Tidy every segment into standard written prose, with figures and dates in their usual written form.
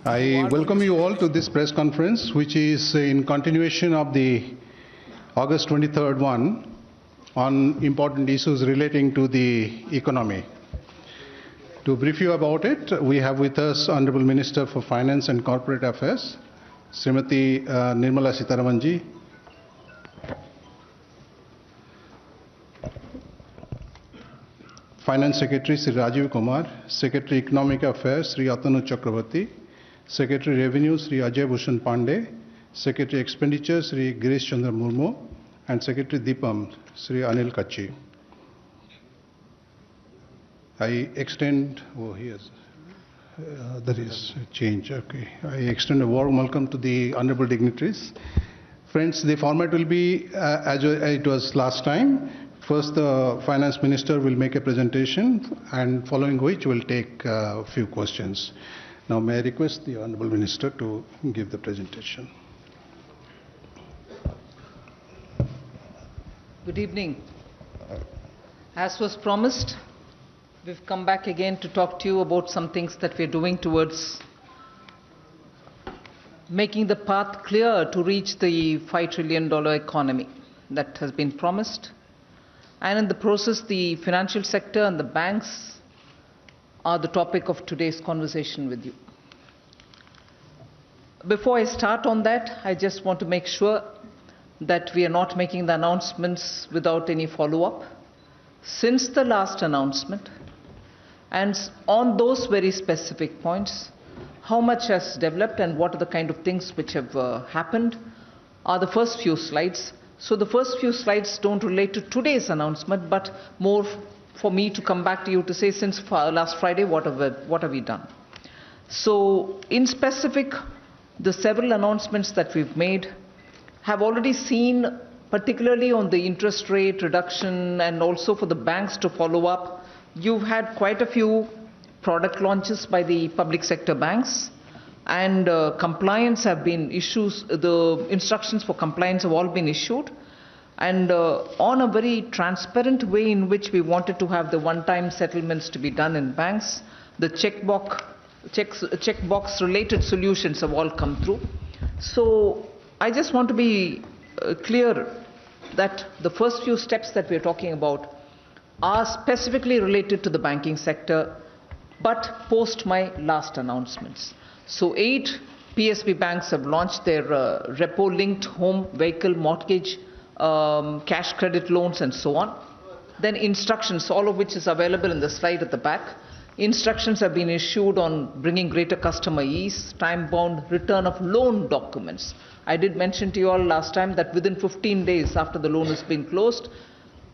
I welcome you all to this press conference, which is in continuation of the August 23rd one on important issues relating to the economy. To brief you about it, we have with us Honorable Minister for Finance and Corporate Affairs, Srimati Nirmala Sitharaman ji. Finance Secretary Sri Rajiv Kumar, Secretary Economic Affairs Sri Atanu Chakravarti, Secretary Revenue Sri Ajay Bhushan Pandey, Secretary Expenditure Sri Girish Chandra Murmu, and Secretary Deepam Sri Anil Kachi. I extend, there is a change, okay. I extend a warm welcome to the honorable dignitaries. Friends, the format will be as it was last time. First, the Finance Minister will make a presentation, and following which we'll take a few questions. Now, may I request the Honorable Minister to give the presentation. Good evening. As was promised, we've come back again to talk to you about some things that we're doing towards making the path clear to reach the $5 trillion economy that has been promised. And in the process, the financial sector and the banks are the topic of today's conversation with you. Before I start on that, I just want to make sure that we are not making the announcements without any follow-up. Since the last announcement, and on those very specific points, how much has developed and what are the kind of things which have happened are the first few slides. So the first few slides don't relate to today's announcement, but more for me to come back to you to say since last Friday, what have we done? So in specific, the several announcements that we've made have already seen, particularly on the interest rate reduction and also for the banks to follow up. You've had quite a few product launches by the public sector banks. And compliance have been issued, the instructions for compliance have all been issued. And on a very transparent way in which we wanted to have the one-time settlements to be done in banks, the checkbox related solutions have all come through. So I just want to be clear that the first few steps that we're talking about are specifically related to the banking sector, but post my last announcements. So 8 PSB banks have launched their repo-linked home vehicle mortgage, cash credit loans and so on. Then instructions, all of which is available in the slide at the back. Instructions have been issued on bringing greater customer ease, time-bound return of loan documents. I did mention to you all last time that within 15 days after the loan has been closed,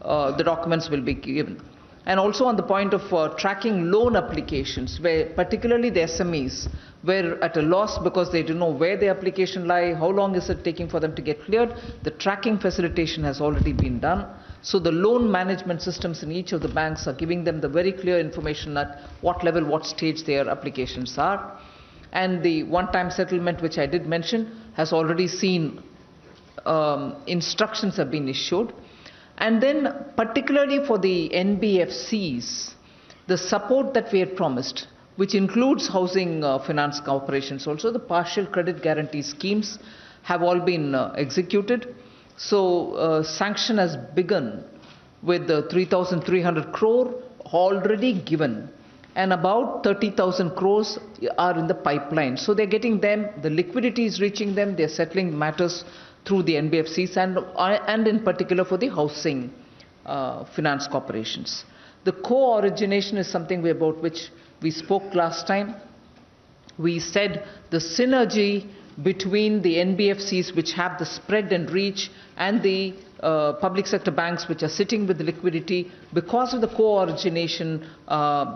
the documents will be given. And also on the point of tracking loan applications, where particularly the SMEs were at a loss because they didn't know where the application lie, how long is it taking for them to get cleared, the tracking facilitation has already been done. So the loan management systems in each of the banks are giving them the very clear information at what level, what stage their applications are. And the one-time settlement, which I did mention, has already seen instructions have been issued. And then particularly for the NBFCs, the support that we had promised, which includes housing finance corporations also, the partial credit guarantee schemes have all been executed. So sanction has begun with the 3,300 crore already given, and about 30,000 crores are in the pipeline. So they're getting them, the liquidity is reaching them, they're settling matters through the NBFCs and in particular for the housing finance corporations. The co-origination is something about which we spoke last time. We said the synergy between the NBFCs, which have the spread and reach, and the public sector banks, which are sitting with the liquidity, because of the co-origination,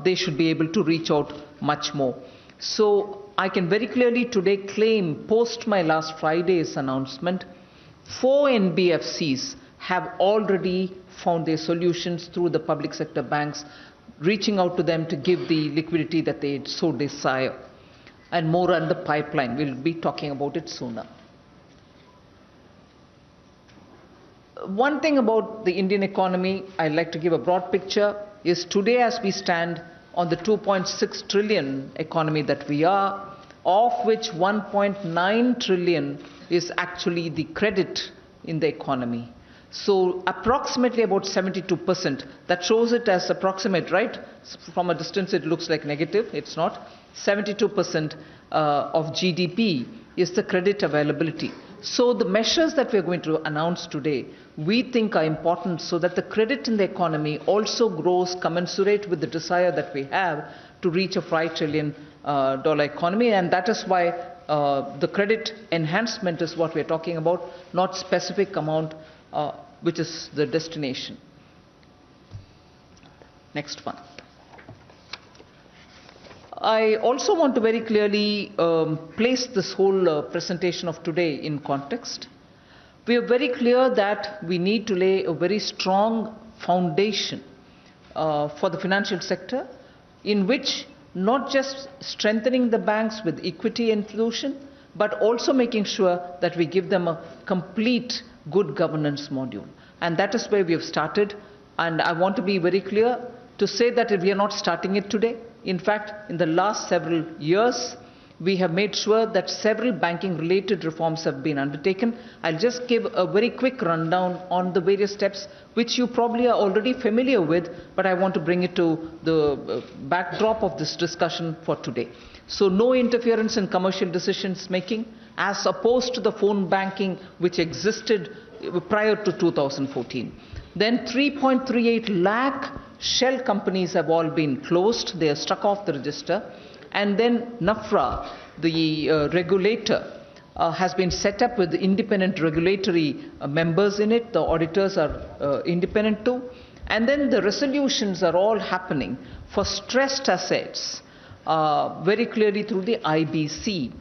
they should be able to reach out much more. So I can very clearly today claim, post my last Friday's announcement, 4 NBFCs have already found their solutions through the public sector banks, reaching out to them to give the liquidity that they so desire. And more on the pipeline. We'll be talking about it sooner. One thing about the Indian economy, I'd like to give a broad picture, is today as we stand on the 2.6 trillion economy that we are, of which 1.9 trillion is actually the credit in the economy. So approximately about 72%. That shows it as approximate, right? From a distance it looks like negative, it's not. 72% of GDP is the credit availability. So the measures that we're going to announce today, we think are important so that the credit in the economy also grows commensurate with the desire that we have to reach a $5 trillion economy, and that is why the credit enhancement is what we're talking about, not specific amount which is the destination. Next one. I also want to very clearly place this whole presentation of today in context. We are very clear that we need to lay a very strong foundation for the financial sector, in which not just strengthening the banks with equity infusion, but also making sure that we give them a complete good governance module. And that is where we have started. And I want to be very clear to say that we are not starting it today. In fact, in the last several years, we have made sure that several banking-related reforms have been undertaken. I'll just give a very quick rundown on the various steps, which you probably are already familiar with, but I want to bring it to the backdrop of this discussion for today. So no interference in commercial decisions making, as opposed to the phone banking which existed prior to 2014. Then 3.38 lakh shell companies have all been closed. They are struck off the register. And then NAFRA, the regulator, has been set up with independent regulatory members in it. The auditors are independent too. And then the resolutions are all happening for stressed assets very clearly through the IBC.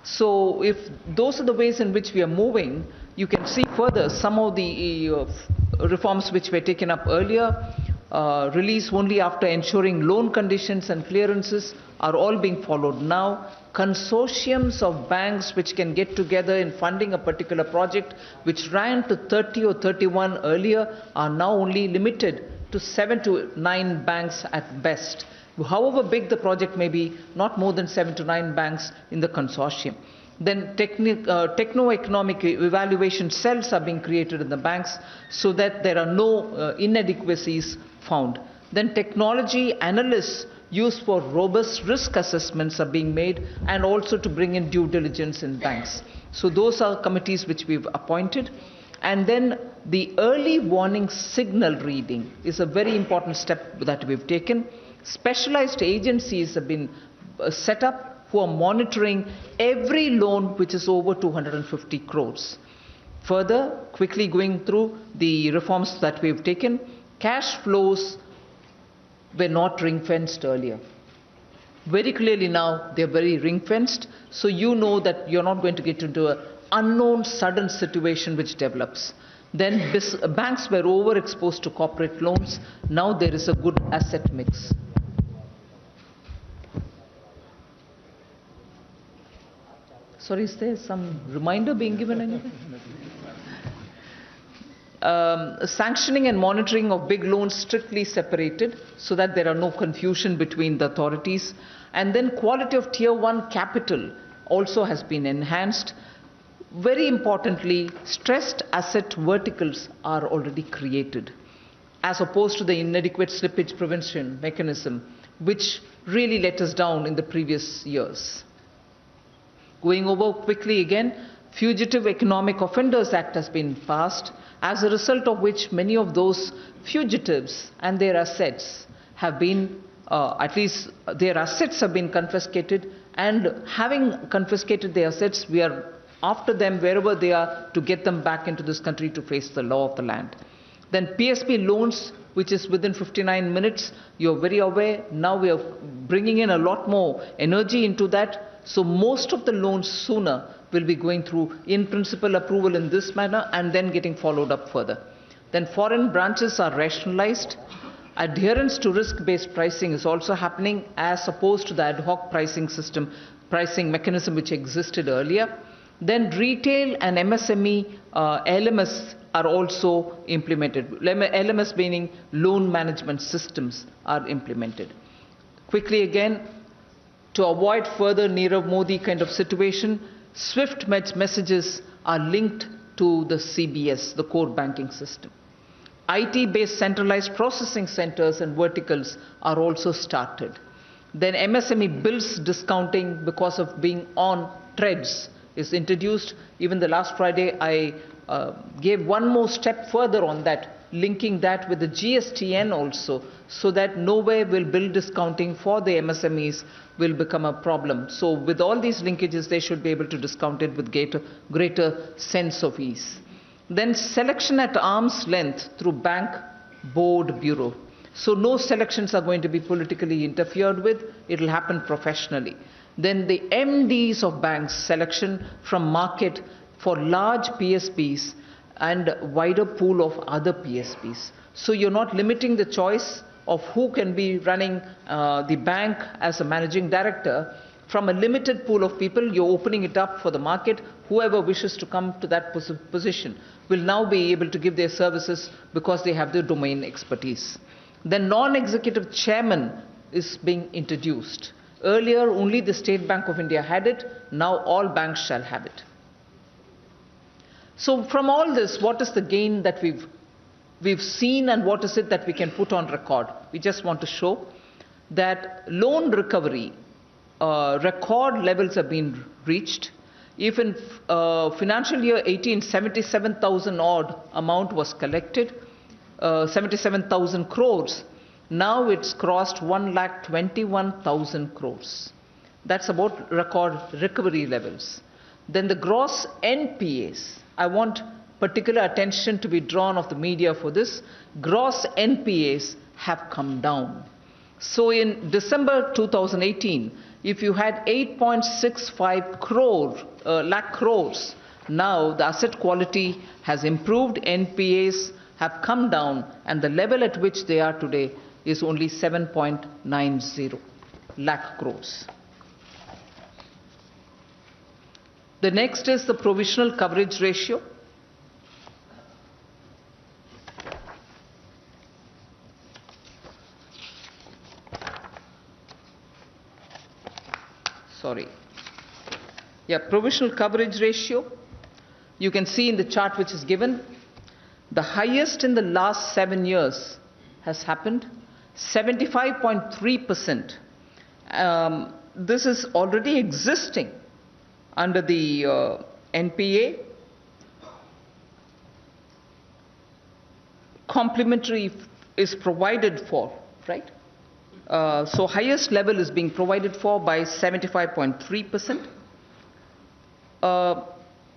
So if those are the ways in which we are moving, you can see further some of the reforms which were taken up earlier, release only after ensuring loan conditions and clearances are all being followed now. Consortiums of banks which can get together in funding a particular project, which ran to 30 or 31 earlier, are now only limited to 7 to 9 banks at best. However big the project may be, not more than 7 to 9 banks in the consortium. Then techno-economic evaluation cells are being created in the banks so that there are no inadequacies found. Then technology analysts used for robust risk assessments are being made, and also to bring in due diligence in banks. So those are committees which we've appointed. And then the early warning signal reading is a very important step that we've taken. Specialized agencies have been set up who are monitoring every loan which is over 250 crores. Further, quickly going through the reforms that we've taken, cash flows were not ring-fenced earlier. Very clearly now, they're very ring-fenced, so you know that you're not going to get into an unknown sudden situation which develops. Then banks were overexposed to corporate loans. Now there is a good asset mix. Sorry, is there some reminder being given anywhere? Sanctioning and monitoring of big loans strictly separated so that there are no confusion between the authorities. And then quality of tier 1 capital also has been enhanced. Very importantly, stressed asset verticals are already created, as opposed to the inadequate slippage prevention mechanism, which really let us down in the previous years. Going over quickly again, Fugitive Economic Offenders Act has been passed, as a result of which many of those fugitives and their assets have been, at least their assets have been confiscated, and having confiscated their assets, we are after them wherever they are to get them back into this country to face the law of the land. Then PSP loans, which is within 59 minutes, you're very aware, now we are bringing in a lot more energy into that. So most of the loans sooner will be going through in-principle approval in this manner and then getting followed up further. Then foreign branches are rationalized. Adherence to risk-based pricing is also happening, as opposed to the ad hoc pricing mechanism which existed earlier. Then retail and MSME LMS are also implemented. LMS meaning loan management systems are implemented. Quickly again, To avoid further Nirav Modi kind of situation, SWIFT messages are linked to the CBS, the core banking system. IT-based centralized processing centers and verticals are also started. Then MSME bills discounting because of being on threads is introduced. Even the last Friday, I gave one more step further on that, linking that with the GSTN also, so that nowhere will bill discounting for the MSMEs will become a problem. So with all these linkages, they should be able to discount it with greater sense of ease. Then selection at arm's length through bank board bureau. So no selections are going to be politically interfered with. It will happen professionally. Then the MDs of banks selection from market for large PSBs and wider pool of other PSBs. So you're not limiting the choice of who can be running the bank as a managing director. From a limited pool of people, you're opening it up for the market. Whoever wishes to come to that position will now be able to give their services because they have the domain expertise. The non-executive chairman is being introduced. Earlier, only the State Bank of India had it. Now all banks shall have it. So from all this, what is the gain that we've seen, and what is it that we can put on record? We just want to show that loan recovery record levels have been reached. If in financial year 18, 77,000 odd amount was collected, 77,000 crores. Now it's crossed 1,21,000 crores. That's about record recovery levels. Then the gross NPAs. I want particular attention to be drawn of the media for this. Gross NPAs have come down. So in December 2018, if you had 8.65 lakh crores, now the asset quality has improved, NPAs have come down, and the level at which they are today is only 7.90 lakh crores. The next is the provisional coverage ratio. Provisional coverage ratio. You can see in the chart which is given, the highest in the last 7 years has happened, 75.3%. This is already existing under the NPA. Complementary is provided for, right? So highest level is being provided for by 75.3%.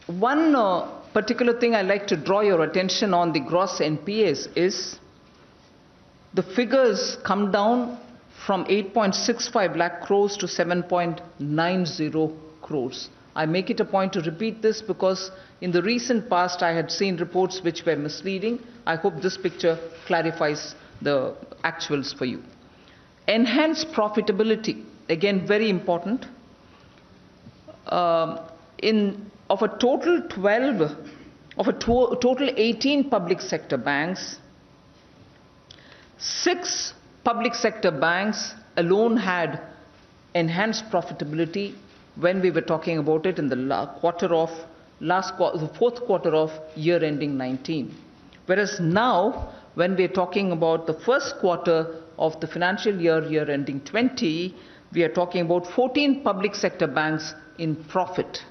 One particular thing I'd like to draw your attention on the gross NPAs is the figures come down from 8.65 lakh crores to 7.90 crores. I make it a point to repeat this because in the recent past I had seen reports which were misleading. I hope this picture clarifies the actuals for you. Enhanced profitability, again very important. Of a total 18 public sector banks, 6 public sector banks alone had enhanced profitability when we were talking about it in the fourth quarter of year ending 19. Whereas now, when we're talking about the first quarter of the financial year ending 20, we are talking about 14 public sector banks in profit,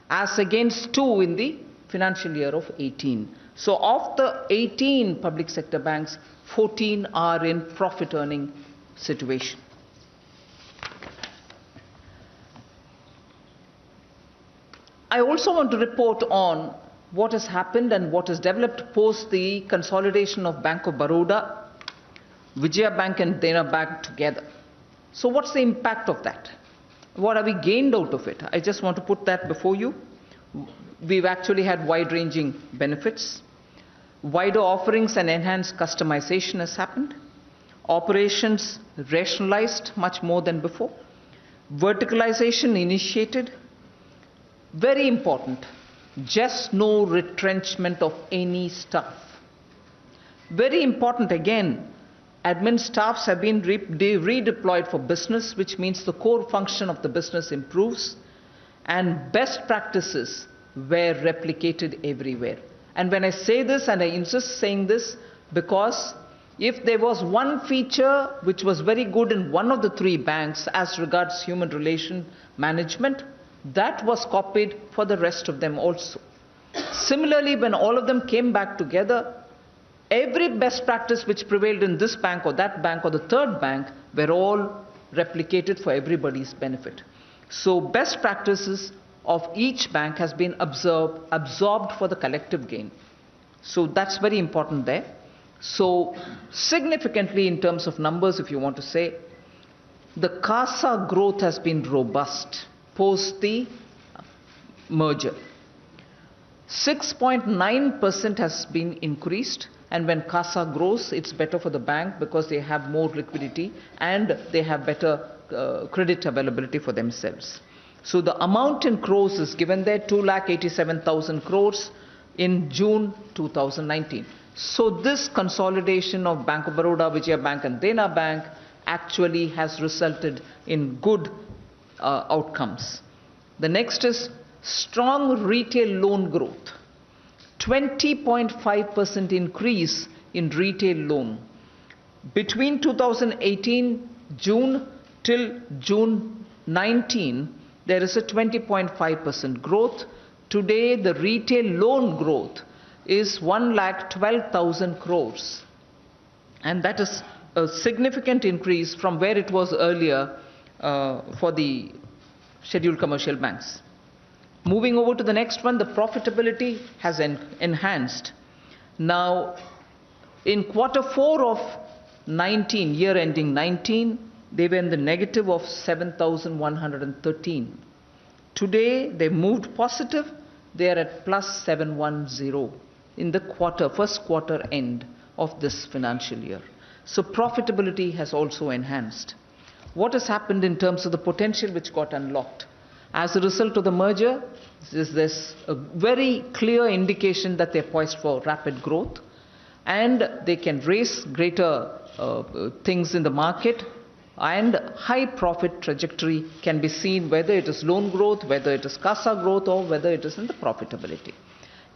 as against 2 in the financial year of 18. So of the 18 public sector banks, 14 are in profit earning situation. I also want to report on what has happened and what has developed post the consolidation of Bank of Baroda, Vijaya Bank and Dena Bank together. So what's the impact of that? What have we gained out of it? I just want to put that before you. We've actually had wide-ranging benefits. Wider offerings and enhanced customization has happened. Operations rationalized much more than before. Verticalization initiated. Very important, just no retrenchment of any staff. Very important again, Admin staffs have been redeployed for business, which means the core function of the business improves, and best practices were replicated everywhere. And when I say this, and I insist saying this, because if there was one feature which was very good in one of the three banks as regards human relation management, that was copied for the rest of them also. Similarly, when all of them came back together, every best practice which prevailed in this bank or that bank or the third bank were all replicated for everybody's benefit. So best practices of each bank has been absorbed for the collective gain. So that's very important there. So significantly in terms of numbers, if you want to say, the CASA growth has been robust post the merger. 6.9% has been increased, and when CASA grows, it's better for the bank because they have more liquidity and they have better credit availability for themselves. So the amount in crores is given there, 2,87,000 crores in June 2019. So this consolidation of Bank of Baroda, Vijaya Bank and Dena Bank actually has resulted in good outcomes. The next is strong retail loan growth. 20.5% increase in retail loan. Between 2018 June till June 19, there is a 20.5% growth. Today, the retail loan growth is 1,12,000 crores. And that is a significant increase from where it was earlier for the scheduled commercial banks. Moving over to the next one, the profitability has enhanced. Now, in quarter 4 of 19, year ending 19, they were in the negative of 7,113. Today, they moved positive. They are at plus 710 in the first quarter end of this financial year. So profitability has also enhanced. What has happened in terms of the potential which got unlocked? As a result of the merger, there's a very clear indication that they're poised for rapid growth and they can raise greater things in the market, and high profit trajectory can be seen whether it is loan growth, whether it is CASA growth, or whether it is in the profitability.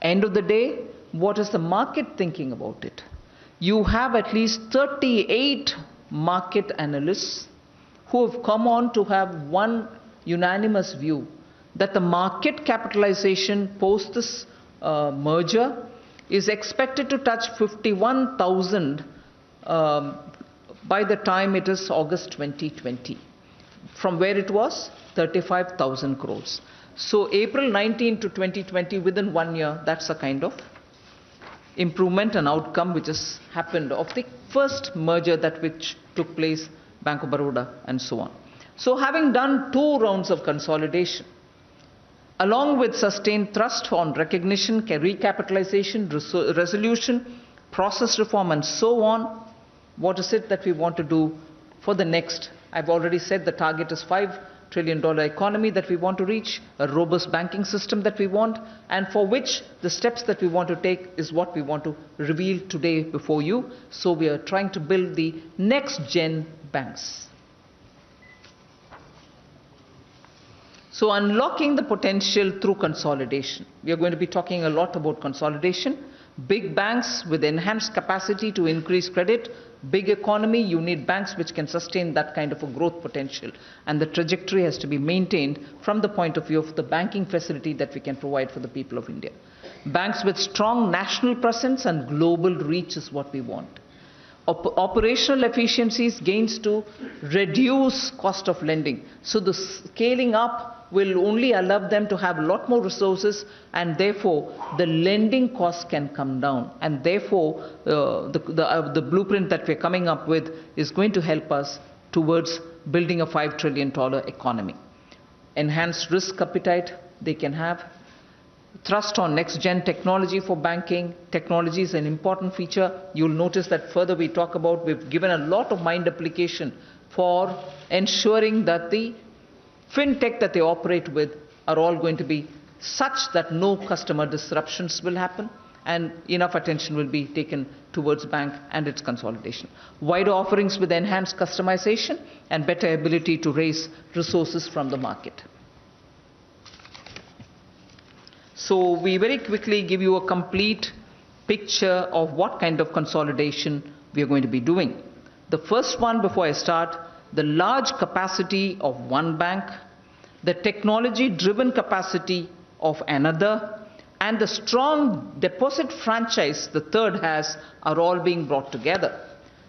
End of the day, what is the market thinking about it? You have at least 38 market analysts who have come on to have one unanimous view that the market capitalization post this merger is expected to touch 51,000 by the time it is August 2020, from where it was 35,000 crores. So April 19 to 2020, within 1 year, that's a kind of improvement and outcome which has happened of the first merger that which took place, Bank of Baroda and so on. So having done 2 rounds of consolidation, along with sustained thrust on recognition, recapitalization, resolution, process reform and so on, what is it that we want to do for the next? I've already said the target is $5 trillion economy that we want to reach, a robust banking system that we want, and for which the steps that we want to take is what we want to reveal today before you. So we are trying to build the next gen banks. So unlocking the potential through consolidation. We are going to be talking a lot about consolidation. Big banks with enhanced capacity to increase credit, big economy, you need banks which can sustain that kind of a growth potential. And the trajectory has to be maintained from the point of view of the banking facility that we can provide for the people of India. Banks with strong national presence and global reach is what we want. Operational efficiencies gains to reduce cost of lending. So the scaling up will only allow them to have a lot more resources, and therefore the lending costs can come down. And therefore the blueprint that we're coming up with is going to help us towards building a $5 trillion economy. Enhanced risk appetite they can have. Thrust on next-gen technology for banking. Technology is an important feature. You'll notice that further we talk about, we've given a lot of mind application for ensuring that the fintech that they operate with are all going to be such that no customer disruptions will happen, and enough attention will be taken towards bank and its consolidation. Wider offerings with enhanced customization and better ability to raise resources from the market. So we very quickly give you a complete picture of what kind of consolidation we are going to be doing. The first one, before I start, the large capacity of one bank, the technology-driven capacity of another, and the strong deposit franchise the third has, are all being brought together.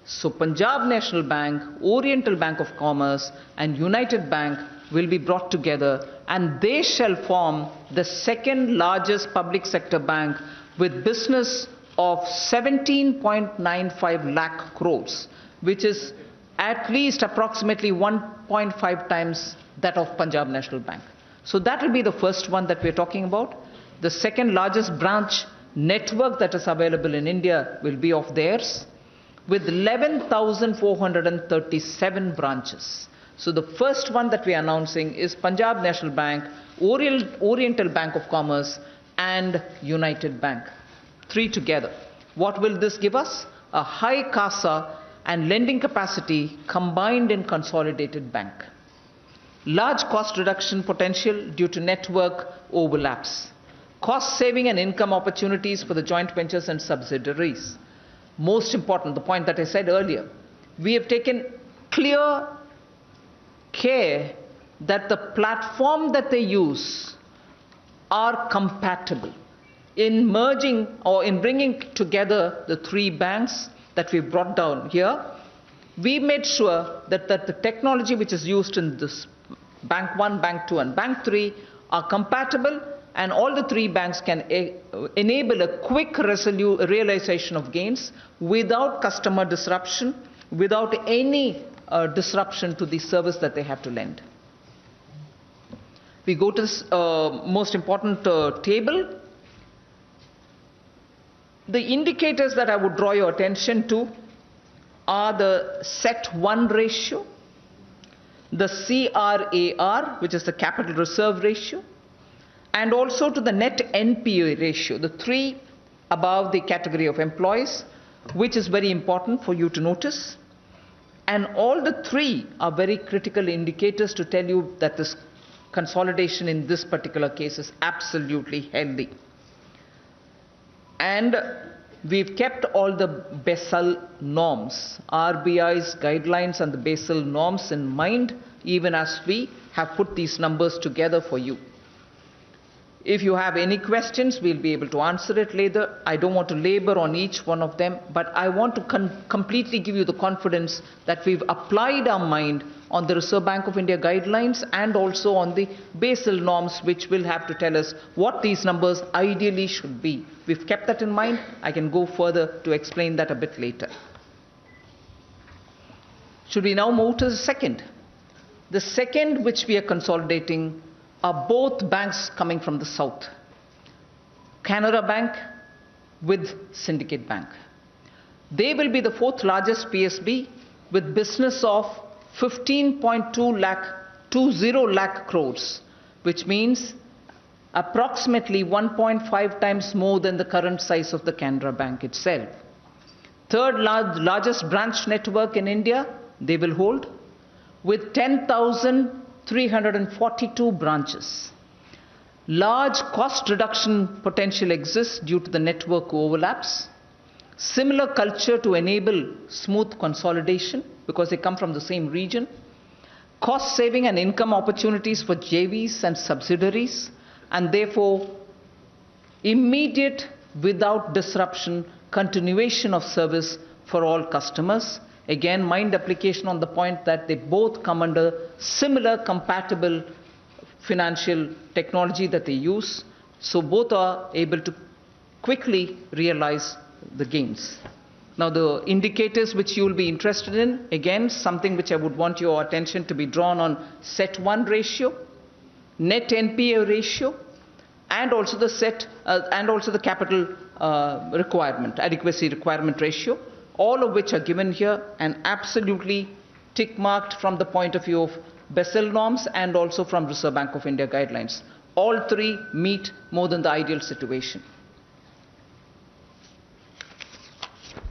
So Punjab National Bank, Oriental Bank of Commerce, and United Bank will be brought together, and they shall form the second largest public sector bank with business of 17.95 lakh crores, which is at least approximately 1.5 times that of Punjab National Bank. So that will be the first one that we're talking about. The second largest branch network that is available in India will be of theirs, with 11,437 branches. So the first one that we are announcing is Punjab National Bank, Oriental Bank of Commerce, and United Bank. Three together. What will this give us? A high CASA and lending capacity combined in consolidated bank. Large cost reduction potential due to network overlaps. Cost saving and income opportunities for the joint ventures and subsidiaries. Most important, the point that I said earlier, we have taken clear care that the platform that they use are compatible. In merging or in bringing together the three banks that we brought down here, we made sure that the technology which is used in this Bank 1, Bank 2 and Bank 3 are compatible, and all the three banks can enable a quick realization of gains without customer disruption, without any disruption to the service that they have to lend. We go to this most important table. The indicators that I would draw your attention to are the CET1 ratio, the CRAR, which is the capital reserve ratio, and also to the net NPA ratio, the three above the category of employees, which is very important for you to notice. And all the three are very critical indicators to tell you that this consolidation in this particular case is absolutely healthy. And we've kept all the Basel norms, RBI's guidelines and the Basel norms in mind, even as we have put these numbers together for you. If you have any questions, we'll be able to answer it later. I don't want to labor on each one of them, but I want to completely give you the confidence that we've applied our mind on the Reserve Bank of India guidelines and also on the Basel norms, which will have to tell us what these numbers ideally should be. We've kept that in mind. I can go further to explain that a bit later. Should we now move to the second? The second which we are consolidating are both banks coming from the south. Canara Bank with Syndicate Bank. They will be the fourth largest PSB with business of 15.20 lakh crores, which means approximately 1.5 times more than the current size of the Canara Bank itself. Third largest branch network in India, they will hold, with 10,342 branches. Large cost reduction potential exists due to the network overlaps. Similar culture to enable smooth consolidation because they come from the same region. Cost saving and income opportunities for JVs and subsidiaries, and therefore immediate, without disruption, continuation of service for all customers. Again, mind application on the point that they both come under similar compatible financial technology that they use. So both are able to quickly realize the gains. Now the indicators which you will be interested in, again, something which I would want your attention to be drawn on: CET1 ratio, net NPA ratio, and also the capital requirement, adequacy requirement ratio, all of which are given here and absolutely tick marked from the point of view of Basel norms and also from Reserve Bank of India guidelines. All three meet more than the ideal situation.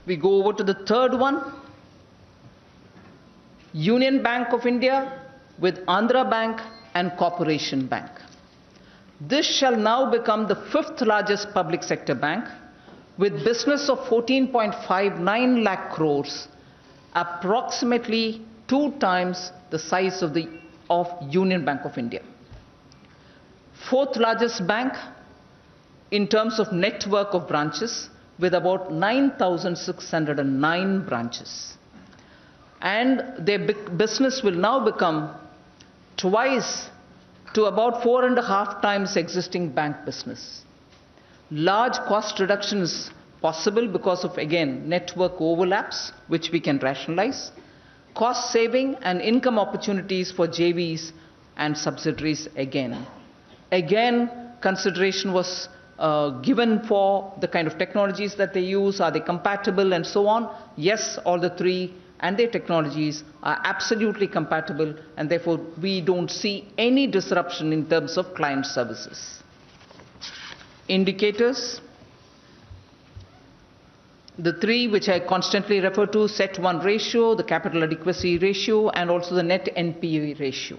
We go over to the third one, Union Bank of India with Andhra Bank and Corporation Bank. This shall now become the fifth largest public sector bank with business of 14.59 lakh crores, approximately 2 times the size of Union Bank of India. Fourth largest bank in terms of network of branches with about 9,609 branches. And their business will now become twice to about 4.5 times existing bank business. Large cost reduction is possible because of, again, network overlaps, which we can rationalize, cost saving and income opportunities for JVs and subsidiaries again. Again, consideration was given for the kind of technologies that they use, are they compatible and so on. Yes, all the three and their technologies are absolutely compatible, and therefore we don't see any disruption in terms of client services. Indicators. The three which I constantly refer to, CET1 ratio, the capital adequacy ratio, and also the net NPA ratio.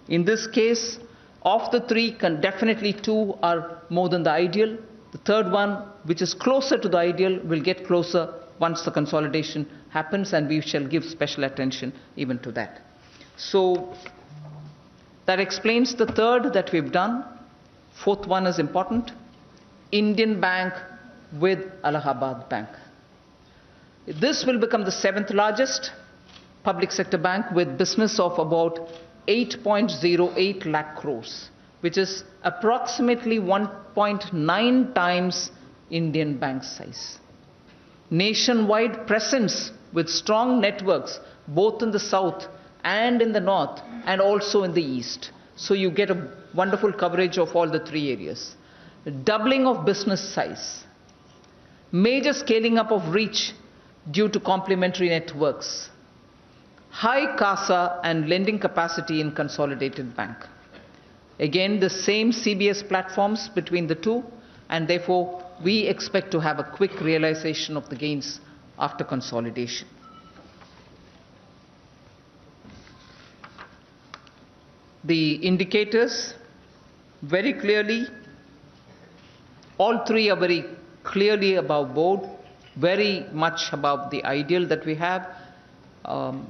In this case, of the three, definitely 2 are more than the ideal. The third one, which is closer to the ideal, will get closer once the consolidation happens, and we shall give special attention even to that. So that explains the third that we've done. Fourth one is important. Indian Bank with Allahabad Bank. This will become the 7th largest public sector bank with business of about 8.08 lakh crores, which is approximately 1.9 times Indian Bank size. Nationwide presence with strong networks both in the south and in the north and also in the east. So you get a wonderful coverage of all the three areas. Doubling of business size. Major scaling up of reach due to complementary networks. High CASA and lending capacity in Consolidated Bank. Again, the same CBS platforms between the two, and therefore we expect to have a quick realization of the gains after consolidation. The indicators, very clearly, all three are very clearly above board, very much above the ideal that we have.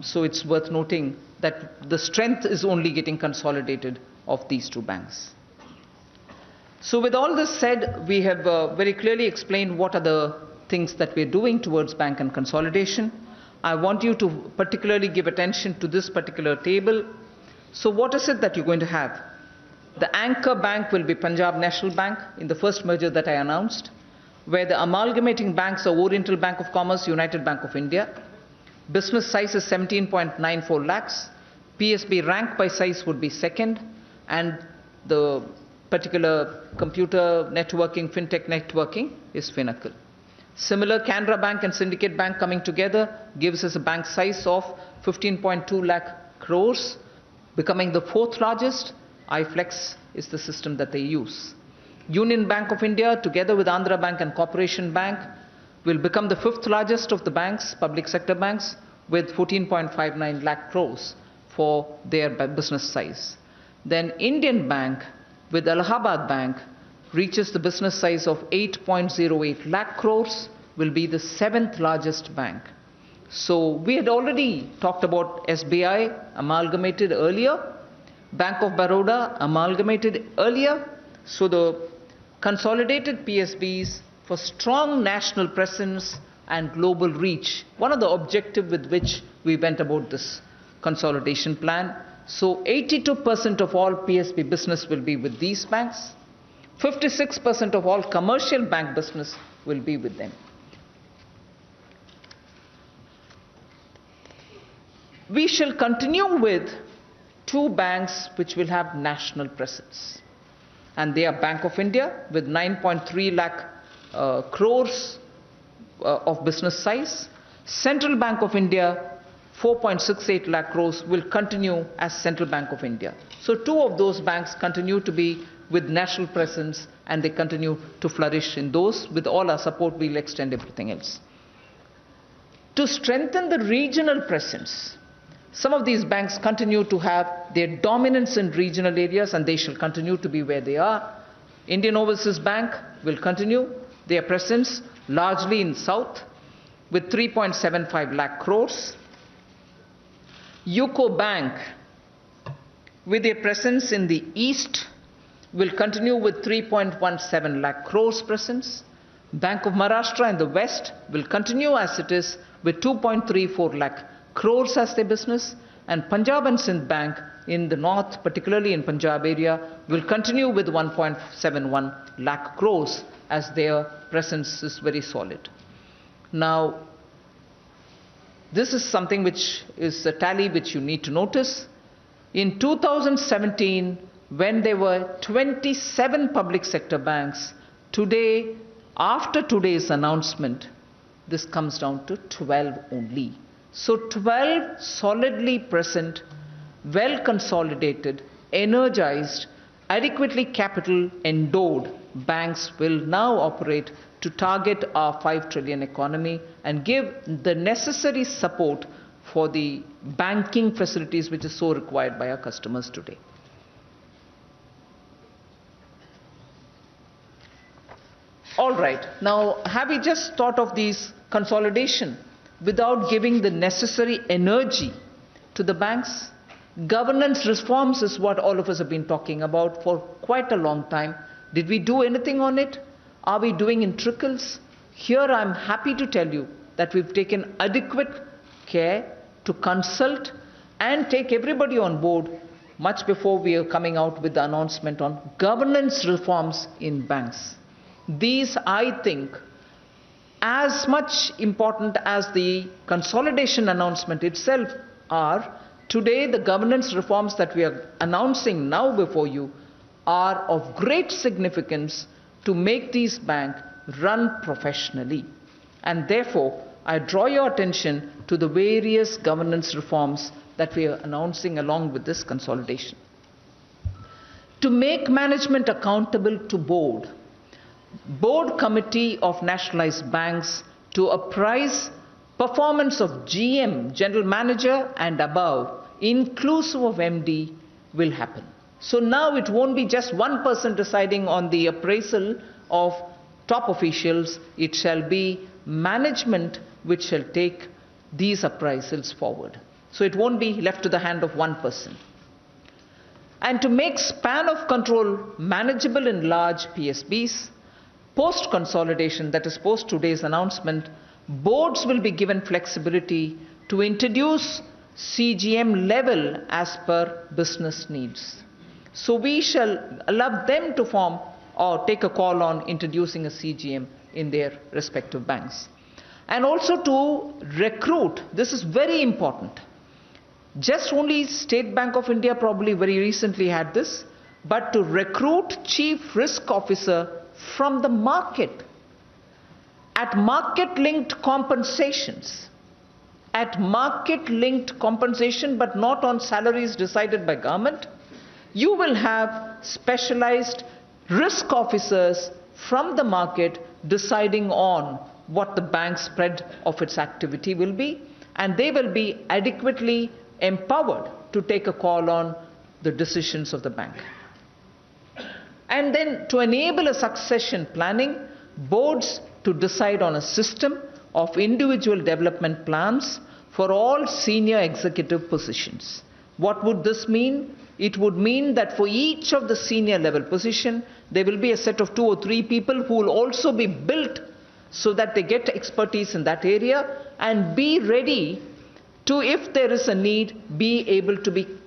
So it's worth noting that the strength is only getting consolidated of these two banks. So with all this said, we have very clearly explained what are the things that we're doing towards bank and consolidation. I want you to particularly give attention to this particular table. So what is it that you're going to have? The anchor bank will be Punjab National Bank in the first merger that I announced, where the amalgamating banks are Oriental Bank of Commerce, United Bank of India. Business size is 17.94 lakhs. PSB rank by size would be second, and the particular computer networking, fintech networking is Finacle. Similar, Canara Bank and Syndicate Bank coming together gives us a bank size of 15.2 lakh crores, becoming the 4th largest. iFlex is the system that they use. Union Bank of India, together with Andhra Bank and Corporation Bank, will become the 5th largest of the banks, public sector banks, with 14.59 lakh crores for their business size. Then Indian Bank with Allahabad Bank reaches the business size of 8.08 lakh crores, will be the 7th largest bank. So we had already talked about SBI amalgamated earlier, Bank of Baroda amalgamated earlier. So the consolidated PSBs for strong national presence and global reach, one of the objectives with which we went about this consolidation plan. So 82% of all PSB business will be with these banks. 56% of all commercial bank business will be with them. We shall continue with 2 banks which will have national presence. And they are Bank of India with 9.3 lakh crores of business size. Central Bank of India, 4.68 lakh crores, will continue as Central Bank of India. So 2 of those banks continue to be with national presence, and they continue to flourish in those. With all our support, we'll extend everything else. To strengthen the regional presence, some of these banks continue to have their dominance in regional areas, and they shall continue to be where they are. Indian Overseas Bank will continue their presence largely in South with 3.75 lakh crores. UCO Bank, with their presence in the East, will continue with 3.17 lakh crores presence. Bank of Maharashtra in the West will continue as it is with 2.34 lakh crores as their business, and Punjab and Sindh Bank in the North, particularly in Punjab area, will continue with 1.71 lakh crores as their presence is very solid. Now, this is something which is a tally which you need to notice. In 2017, when there were 27 public sector banks, today, after today's announcement, this comes down to 12 only. So 12 solidly present, well consolidated, energized, adequately capital endowed banks will now operate to target our 5 trillion economy and give the necessary support for the banking facilities which is so required by our customers today. All right, now have we just thought of these consolidation without giving the necessary energy to the banks? Governance reforms is what all of us have been talking about for quite a long time. Did we do anything on it? Are we doing in trickles? Here I'm happy to tell you that we've taken adequate care to consult and take everybody on board much before we are coming out with the announcement on governance reforms in banks. These, I think, as much important as the consolidation announcement itself are, today the governance reforms that we are announcing now before you are of great significance to make these banks run professionally. And therefore, I draw your attention to the various governance reforms that we are announcing along with this consolidation. To make management accountable to board committee of nationalized banks to apprise performance of GM, general manager and above, inclusive of MD, will happen. So now it won't be just one person deciding on the appraisal of top officials, it shall be management which shall take these appraisals forward. So it won't be left to the hand of one person. And to make span of control manageable in large PSBs, post-consolidation, that is post today's announcement, boards will be given flexibility to introduce CGM level as per business needs. So we shall allow them to form or take a call on introducing a CGM in their respective banks. And also to recruit, this is very important. Just only State Bank of India probably very recently had this, but to recruit chief risk officer from the market at market-linked compensations, but not on salaries decided by government. You will have specialized risk officers from the market deciding on what the bank's spread of its activity will be, and they will be adequately empowered to take a call on the decisions of the bank. And then to enable a succession planning, boards to decide on a system of individual development plans for all senior executive positions. What would this mean? It would mean that for each of the senior level position, there will be a set of 2 or 3 people who will also be built so that they get expertise in that area and be ready to, if there is a need, be able to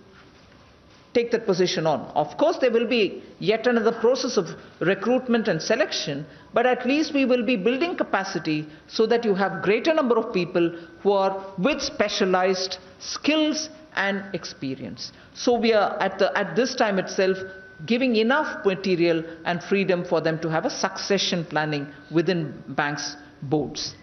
take that position on. Of course, there will be yet another process of recruitment and selection, but at least we will be building capacity so that you have greater number of people who are with specialized skills and experience. So we are at this time itself giving enough material and freedom for them to have a succession planning within banks' boards.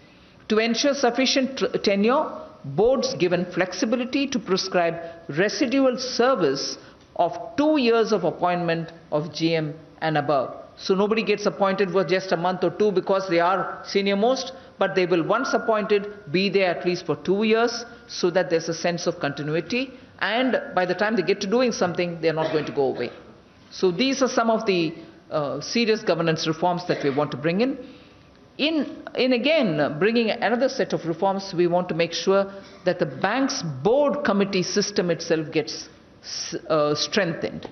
To ensure sufficient tenure, boards given flexibility to prescribe residual service of 2 years of appointment of GM and above. So nobody gets appointed for just a month or 2 because they are senior most, but they will, once appointed, be there at least for 2 years so that there's a sense of continuity, and by the time they get to doing something, they're not going to go away. So these are some of the serious governance reforms that we want to bring in. In again, bringing another set of reforms, we want to make sure that the bank's board committee system itself gets strengthened.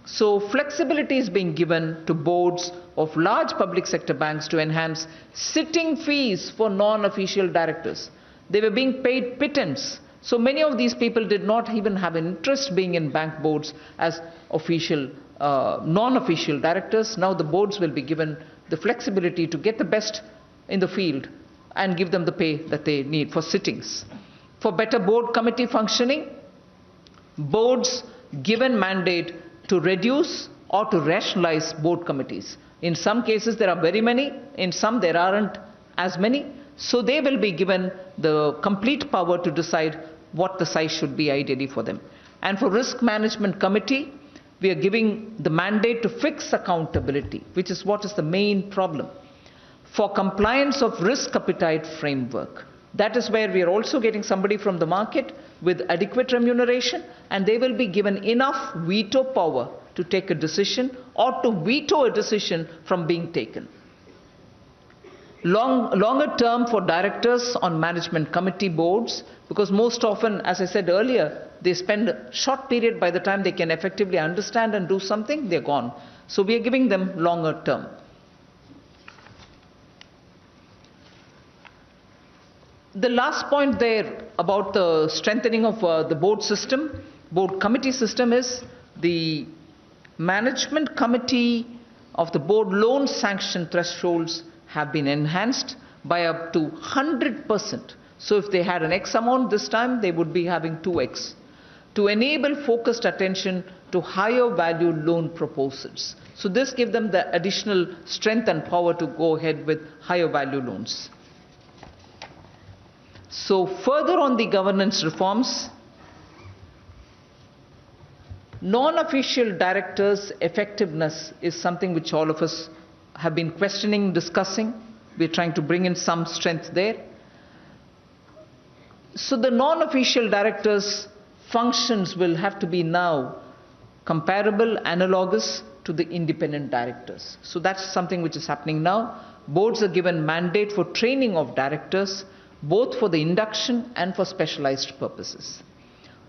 So flexibility is being given to boards of large public sector banks to enhance sitting fees for non-official directors. They were being paid pittance. So many of these people did not even have an interest being in bank boards as official, non-official directors. Now the boards will be given the flexibility to get the best in the field and give them the pay that they need for sittings. For better board committee functioning, boards given mandate to reduce or to rationalize board committees. In some cases there are very many, in some there aren't as many, so they will be given the complete power to decide what the size should be ideally for them. And for risk management committee, we are giving the mandate to fix accountability, which is what is the main problem. For compliance of risk appetite framework, that is where we are also getting somebody from the market with adequate remuneration, and they will be given enough veto power to take a decision or to veto a decision from being taken. Longer term for directors on management committee boards, because most often, as I said earlier, they spend a short period. By the time they can effectively understand and do something, they're gone. So we are giving them longer term. The last point there about the strengthening of the board system, board committee system, is the management committee of the board loan sanction thresholds have been enhanced by up to 100%. So if they had an X amount this time, they would be having 2X, to enable focused attention to higher value loan proposals. So this gives them the additional strength and power to go ahead with higher value loans. So further on the governance reforms, non-official directors' effectiveness is something which all of us have been questioning, discussing. We're trying to bring in some strength there. So the non-official directors' functions will have to be now comparable, analogous to the independent directors. So that's something which is happening now. Boards are given mandate for training of directors, both for the induction and for specialized purposes.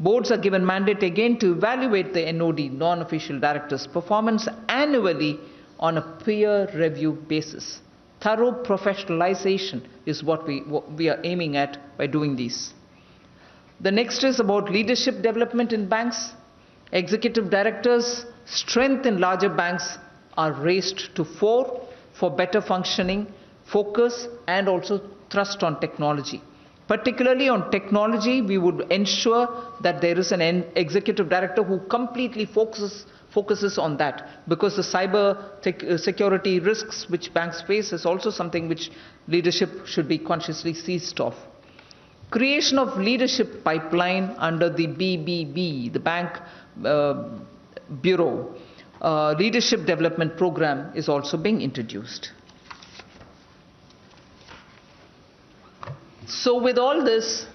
Boards are given mandate again to evaluate the NOD, non-official directors' performance, annually on a peer review basis. Thorough professionalization is what we are aiming at by doing these. The next is about leadership development in banks. Executive directors' strength in larger banks are raised to 4 for better functioning, focus, and also thrust on technology. Particularly on technology, we would ensure that there is an executive director who completely focuses on that, because the cyber security risks which banks face is also something which leadership should be consciously seized of. Creation of leadership pipeline under the BBB, the Bank Bureau Leadership Development Program, is also being introduced. So with all this,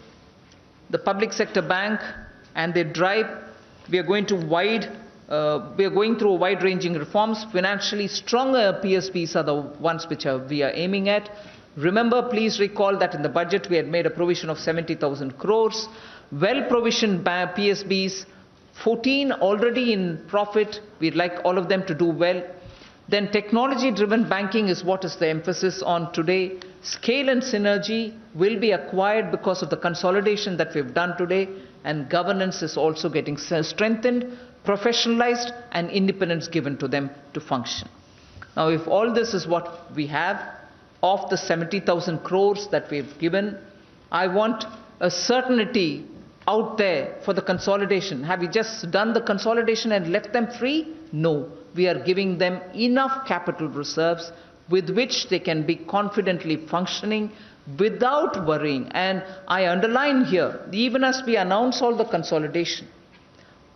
the public sector bank and their drive, we are going through wide-ranging reforms. Financially stronger PSBs are the ones which we are aiming at. Remember, please recall that in the budget we had made a provision of 70,000 crores. Well-provisioned PSBs, 14 already in profit. We'd like all of them to do well. Then technology-driven banking is what is the emphasis on today. Scale and synergy will be acquired because of the consolidation that we've done today, and governance is also getting strengthened, professionalized, and independence given to them to function. Now, if all this is what we have, of the 70,000 crores that we've given, I want a certainty out there for the consolidation. Have we just done the consolidation and left them free? No. We are giving them enough capital reserves with which they can be confidently functioning without worrying. And I underline here, even as we announce all the consolidation,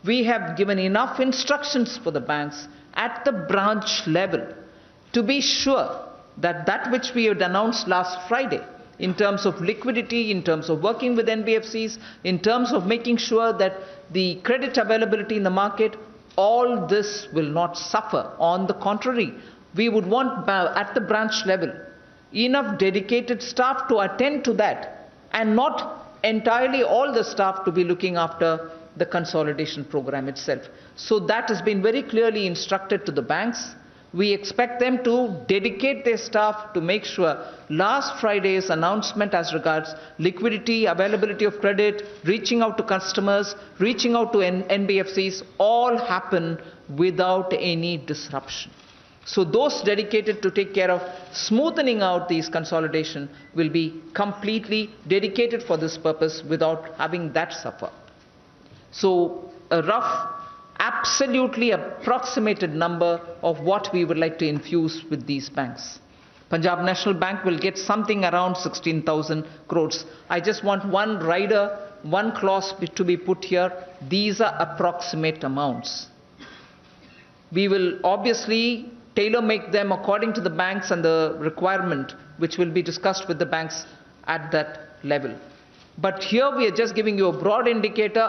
we have given enough instructions for the banks at the branch level to be sure that that which we had announced last Friday, in terms of liquidity, in terms of working with NBFCs, in terms of making sure that the credit availability in the market, all this will not suffer. On the contrary, we would want at the branch level enough dedicated staff to attend to that, and not entirely all the staff to be looking after the consolidation program itself. So that has been very clearly instructed to the banks. We expect them to dedicate their staff to make sure last Friday's announcement as regards liquidity, availability of credit, reaching out to customers, reaching out to NBFCs, all happen without any disruption. So those dedicated to take care of smoothing out these consolidation will be completely dedicated for this purpose without having that suffer. So a rough, absolutely approximated number of what we would like to infuse with these banks. Punjab National Bank will get something around 16,000 crores. I just want one rider, one clause to be put here. These are approximate amounts. We will obviously tailor-make them according to the banks and the requirement, which will be discussed with the banks at that level. But here we are just giving you a broad indicator.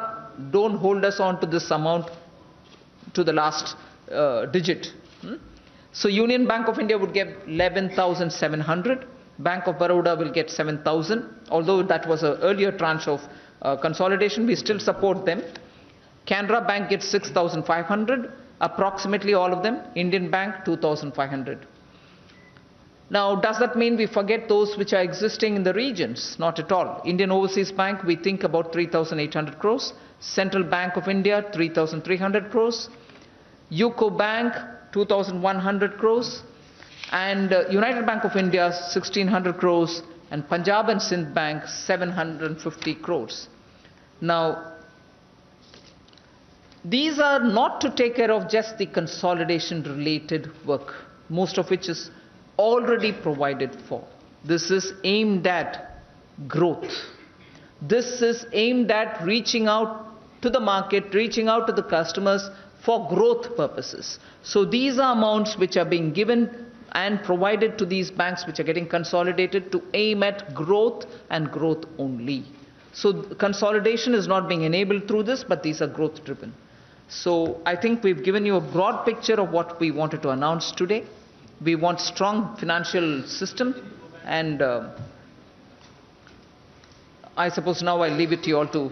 Don't hold us on to this amount to the last digit. So Union Bank of India would get 11,700. Bank of Baroda will get 7,000. Although that was an earlier tranche of consolidation, we still support them. Canara Bank gets 6,500. Approximately all of them. Indian Bank 2,500. Now, does that mean we forget those which are existing in the regions? Not at all. Indian Overseas Bank, we think about 3,800 crores. Central Bank of India, 3,300 crores. UCO Bank, 2,100 crores. And United Bank of India, 1,600 crores. And Punjab and Sindh Bank, 750 crores. Now, these are not to take care of just the consolidation related work, most of which is already provided for. This is aimed at growth. This is aimed at reaching out to the market, reaching out to the customers for growth purposes. So these are amounts which are being given and provided to these banks which are getting consolidated to aim at growth and growth only. So consolidation is not being enabled through this, but these are growth driven. So I think we've given you a broad picture of what we wanted to announce today. We want strong financial system, and I suppose now I'll leave it to you all to